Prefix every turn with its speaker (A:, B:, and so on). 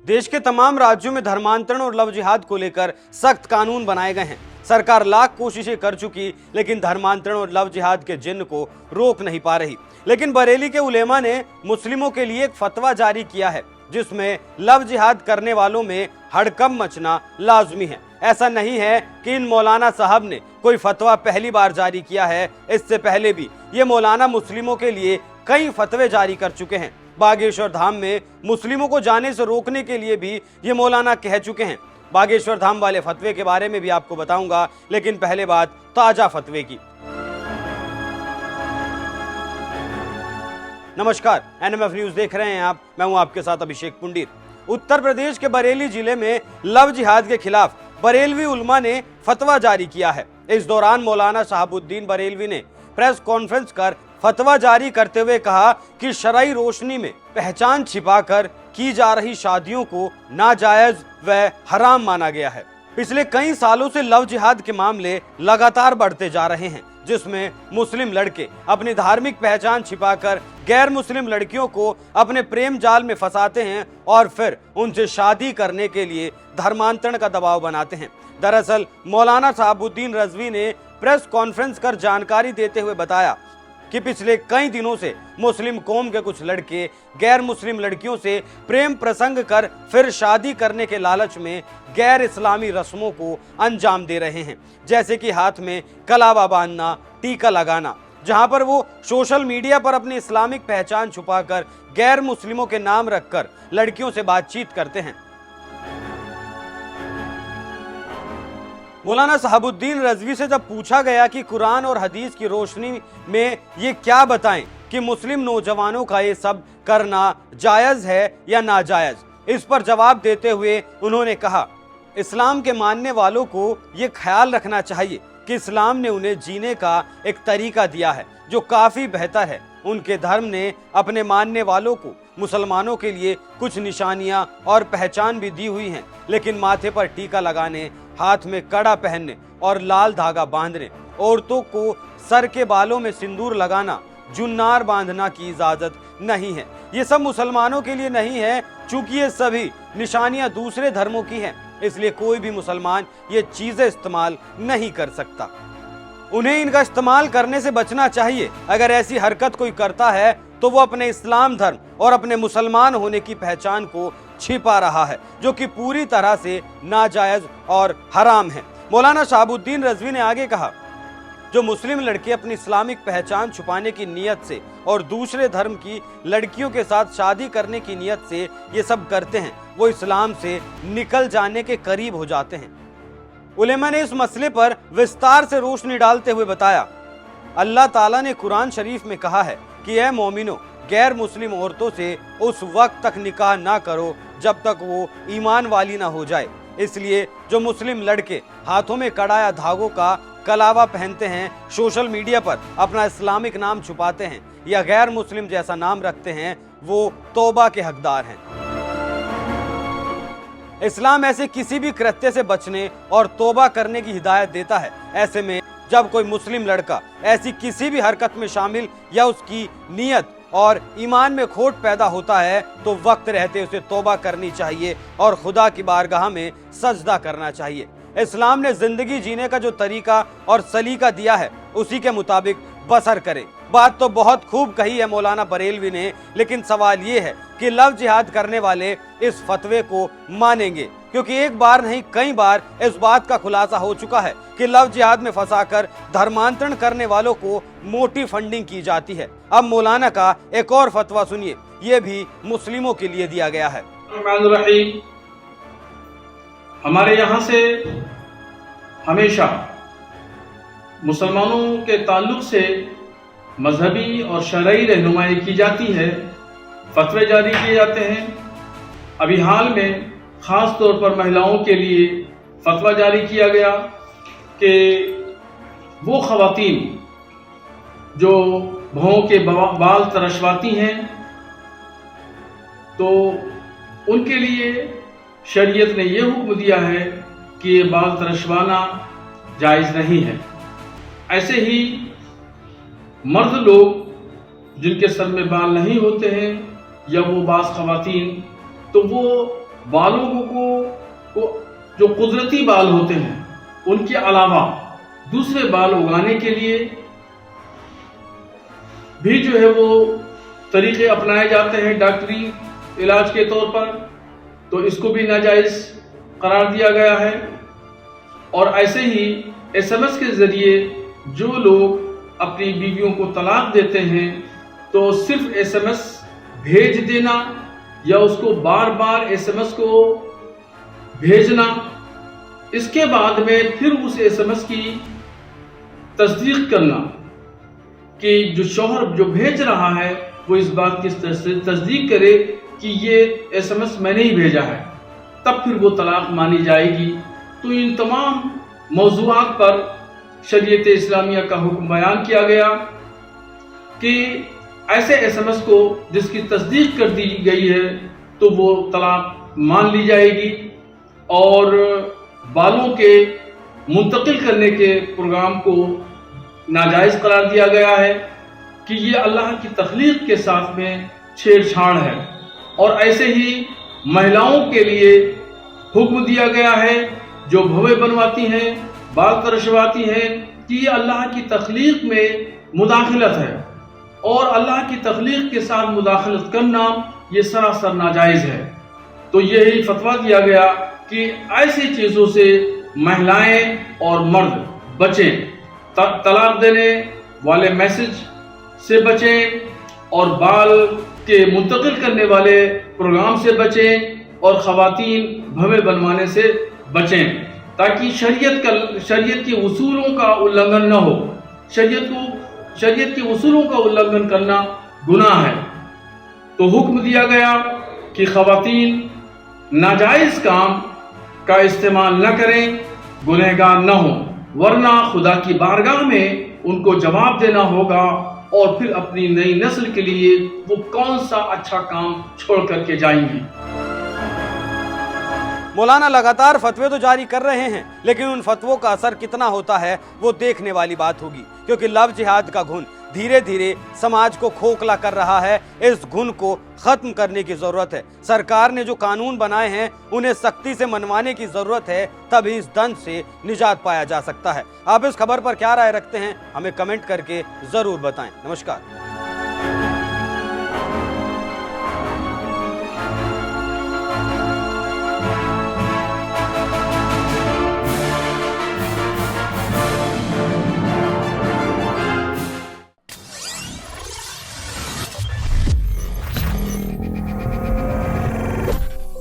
A: देश के तमाम राज्यों में धर्मांतरण और लव जिहाद को लेकर सख्त कानून बनाए गए हैं। सरकार लाख कोशिशें कर चुकी, लेकिन धर्मांतरण और लव जिहाद के जिन्न को रोक नहीं पा रही। लेकिन बरेली के उलेमा ने मुस्लिमों के लिए एक फतवा जारी किया है, जिसमें लव जिहाद करने वालों में हड़कंप मचना लाजमी है। ऐसा नहीं है कि इन मौलाना साहब ने कोई फतवा पहली बार जारी किया है। इससे पहले भी ये मौलाना मुस्लिमों के लिए कई फतवे जारी कर चुके हैं। बागेश्वर धाम में मुस्लिमों को जाने से रोकने के लिए भी ये मौलाना कह चुके हैं। बागेश्वर धाम वाले फतवे के बारे में भी आपको बताऊंगा, लेकिन पहले बात ताजा फतवे की। नमस्कार, एनएमएफ न्यूज देख रहे हैं आप। मैं हूं आपके साथ अभिषेक पुंडीर। उत्तर प्रदेश के बरेली जिले में लव जिहाद के खिलाफ बरेलवी उलमा ने फतवा जारी किया है। इस दौरान मौलाना शहाबुद्दीन बरेलवी ने प्रेस कॉन्फ्रेंस कर फतवा जारी करते हुए कहा कि शरई रोशनी में पहचान छिपाकर की जा रही शादियों को नाजायज व हराम माना गया है। पिछले कई सालों से लव जिहाद के मामले लगातार बढ़ते जा रहे हैं, जिसमें मुस्लिम लड़के अपनी धार्मिक पहचान छिपाकर गैर मुस्लिम लड़कियों को अपने प्रेम जाल में फंसाते हैं और फिर उनसे शादी करने के लिए धर्मांतरण का दबाव बनाते हैं। दरअसल मौलाना शहाबुद्दीन रजवी ने प्रेस कॉन्फ्रेंस कर जानकारी देते हुए बताया कि पिछले कई दिनों से मुस्लिम कौम के कुछ लड़के गैर मुस्लिम लड़कियों से प्रेम प्रसंग कर फिर शादी करने के लालच में गैर इस्लामी रस्मों को अंजाम दे रहे हैं, जैसे कि हाथ में कलावा बांधना, टीका लगाना, जहां पर वो सोशल मीडिया पर अपनी इस्लामिक पहचान छुपाकर गैर मुस्लिमों के नाम रखकर लड़कियों से बातचीत करते हैं। मौलाना शहाबुद्दीन रजवी से जब पूछा गया कि कुरान और हदीस की रोशनी में ये क्या बताएं कि मुस्लिम नौजवानों का ये सब करना जायज है या नाजायज, इस पर जवाब देते हुए उन्होंने कहा, इस्लाम के मानने वालों को ये ख्याल रखना चाहिए कि इस्लाम ने उन्हें जीने का एक तरीका दिया है जो काफी बेहतर है। उनके धर्म ने अपने मानने वालों को मुसलमानों के लिए कुछ निशानियां और पहचान भी दी हुई हैं, लेकिन माथे पर टीका लगाने, हाथ में कड़ा पहनने और लाल धागा बांधने, औरतों को सर के बालों में सिंदूर लगाना, जुन्नार बांधना की इजाजत नहीं है। ये सब मुसलमानों के लिए नहीं है, चूंकि ये सभी निशानियां दूसरे धर्मों की हैं, इसलिए कोई भी मुसलमान ये चीजें इस्तेमाल नहीं कर सकता। उन्हें इनका इस्तेमाल करने से बचना चाहिए। अगर ऐसी हरकत कोई करता है तो वो अपने इस्लाम धर्म और अपने मुसलमान होने की पहचान को छिपा रहा है, जो कि पूरी तरह से नाजायज और हराम है। मौलाना शहाबुद्दीन रजवी ने आगे कहा, जो मुस्लिम लड़के अपनी इस्लामिक पहचान छुपाने की नीयत से और दूसरे धर्म की लड़कियों के साथ शादी करने की नीयत से ये सब करते हैं, वो इस्लाम से निकल जाने के करीब हो जाते हैं। उलेमा ने इस मसले पर विस्तार से रोशनी डालते हुए बताया, अल्लाह ताला ने कुरान शरीफ में कहा है कि ऐ मोमिनो, गैर मुस्लिम औरतों से उस वक्त तक निकाह ना करो जब तक वो ईमान वाली ना हो जाए। इसलिए जो मुस्लिम लड़के हाथों में कड़ाया धागों का कलावा पहनते हैं, सोशल मीडिया पर अपना इस्लामिक नाम छुपाते हैं या गैर मुस्लिम जैसा नाम रखते हैं, वो तौबा के हकदार हैं। इस्लाम ऐसे किसी भी कृत्य से बचने और तौबा करने की हिदायत देता है। ऐसे में जब कोई मुस्लिम लड़का ऐसी किसी भी हरकत में शामिल या उसकी नीयत और ईमान में खोट पैदा होता है तो वक्त रहते उसे तौबा करनी चाहिए और खुदा की बारगाह में सजदा करना चाहिए। इस्लाम ने जिंदगी जीने का जो तरीका और सलीका दिया है उसी के मुताबिक बसर करे। बात तो बहुत खूब कही है मौलाना बरेलवी ने, लेकिन सवाल ये है कि लव जिहाद करने वाले इस फतवे को मानेंगे, क्योंकि एक बार नहीं कई बार इस बात का खुलासा हो चुका है कि लव जिहाद में फंसाकर धर्मांतरण करने वालों को मोटी फंडिंग की जाती है। अब मौलाना का एक और फतवा सुनिए, ये भी मुस्लिमों के लिए दिया गया है।
B: हमारे यहाँ से हमेशा मुसलमानों के ताल्लुक से मजहबी और शरई रहनुमाई की जाती है, फतवे जारी किए जाते हैं। अभी हाल में ख़ास तौर पर महिलाओं के लिए फतवा जारी किया गया कि वो ख़वातीन जो भौं के बाल तरशवाती हैं तो उनके लिए शरीयत ने यह हुक्म दिया है कि ये बाल तरशवाना जायज़ नहीं है। ऐसे ही मर्द लोग जिनके सर में बाल नहीं होते हैं या वो बास ख़वातीन, तो वो बालों को जो कुदरती बाल होते हैं उनके अलावा दूसरे बाल उगाने के लिए भी जो है वो तरीके अपनाए जाते हैं डॉक्टरी इलाज के तौर पर, तो इसको भी नाजायज करार दिया गया है। और ऐसे ही एसएमएस के जरिए जो लोग अपनी बीवियों को तलाक देते हैं तो सिर्फ एसएमएस भेज देना या उसको बार बार एसएमएस को भेजना, इसके बाद में फिर उस एसएमएस की तस्दीक करना कि जो शौहर जो भेज रहा है वो इस बात की तस्दीक करे कि ये एसएमएस मैंने ही भेजा है, तब फिर वो तलाक मानी जाएगी। तो इन तमाम मौज़ूआत पर शरीयत इस्लामिया का हुक्म बयान किया गया कि ऐसे एसएमएस को जिसकी तस्दीक कर दी गई है तो वो तलाक मान ली जाएगी। और बालों के मुंतकिल करने के प्रोग्राम को नाजायज़ करार दिया गया है कि ये अल्लाह की तख्लीक के साथ में छेड़छाड़ है। और ऐसे ही महिलाओं के लिए हुक्म दिया गया है जो भवें बनवाती हैं, बाल तरशवाती हैं, कि ये अल्लाह की तख्लीक में मुदाखलत है और अल्लाह की तख्लीक के साथ मुदाखलत करना ये सरासर नाजायज़ है। तो यही फतवा दिया गया कि ऐसी चीज़ों से महिलाएं और मर्द बचें, तलाक देने वाले मैसेज से बचें और बाल के मुंतकिल करने वाले प्रोग्राम से बचें और ख़वातीन भवें बनवाने से बचें, ताकि शरीयत के उसूलों का उल्लंघन न हो। शरीयत के उसूलों का उल्लंघन करना गुनाह है। तो हुक्म दिया गया कि ख़वातीन नाजायज़ काम का इस्तेमाल न करें, गुनहगार न हो, वरना खुदा की बारगाह में उनको जवाब देना होगा और फिर अपनी नई नस्ल के लिए वो कौन सा अच्छा काम छोड़ करके जाएंगी।
A: मौलाना लगातार फतवे तो जारी कर रहे हैं, लेकिन उन फतवों का असर कितना होता है वो देखने वाली बात होगी, क्योंकि लव जिहाद का घुन धीरे धीरे समाज को खोखला कर रहा है। इस घुन को खत्म करने की जरूरत है। सरकार ने जो कानून बनाए हैं उन्हें सख्ती से मनवाने की जरूरत है, तभी इस दंश से निजात पाया जा सकता है। आप इस खबर पर क्या राय रखते हैं, हमें कमेंट करके जरूर बताएं। नमस्कार।